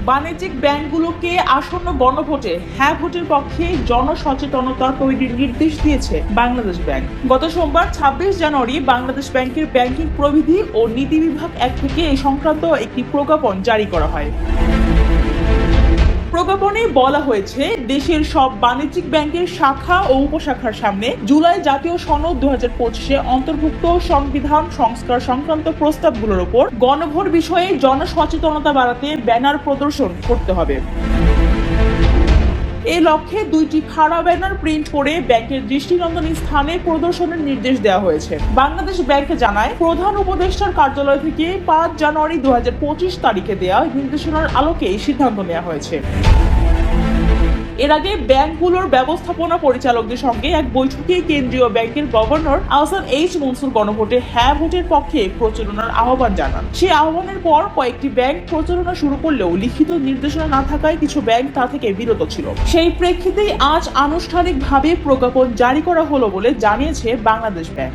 বাণিজ্যিক ব্যাংকগুলোকে আসন্ন গণভোটে হ্যাঁ ভোটের পক্ষে জনসচেতনতা তৈরির নির্দেশ দিয়েছে বাংলাদেশ ব্যাংক। গত সোমবার 26 জানুয়ারি বাংলাদেশ ব্যাংকের ব্যাংকিং প্রবিধি ও নীতি বিভাগ 1 থেকে এই সংক্রান্ত একটি প্রজ্ঞাপন জারি করা হয়। প্রজ্ঞাপনে বলা হয়েছে, দেশের সব বাণিজ্যিক ব্যাংকের শাখা ও উপশাখার সামনে জুলাই জাতীয় সনদ 2025-এ অন্তর্ভুক্ত সংবিধান সংস্কার সংক্রান্ত প্রস্তাবগুলোর উপর গণভোট বিষয়ে জনসচেতনতা বাড়াতে ব্যানার প্রদর্শন করতে হবে। এই লক্ষ্যে 2টি খাড়া ব্যানার প্রিন্ট করে ব্যাংকের দৃষ্টিনন্দন স্থানে প্রদর্শনের নির্দেশ দেওয়া হয়েছে। বাংলাদেশ ব্যাংক জানায়, প্রধান উপদেষ্টার কার্যালয় থেকে 5 জানুয়ারি 2025 তারিখে দেওয়া নির্দেশনার আলোকে এই সিদ্ধান্ত নেওয়া হয়েছে। এর আগে ব্যাংকগুলোর ব্যবস্থাপনা পরিচালকদের সঙ্গে এক বৈঠকে কেন্দ্রীয় ব্যাংকের গভর্নর আহসান এইচ মনসুর গণভোটে হ্যাঁ ভোটের পক্ষে প্রচারণার আহ্বান জানান। সেই আহ্বানের পর কয়েকটি ব্যাংক প্রচারণা শুরু করলেও লিখিত নির্দেশনা না থাকায় কিছু ব্যাংক তা থেকে বিরত ছিল। সেই প্রেক্ষিতেই আজ আনুষ্ঠানিকভাবে প্রজ্ঞাপন জারি করা হলো বলে জানিয়েছে বাংলাদেশ ব্যাংক।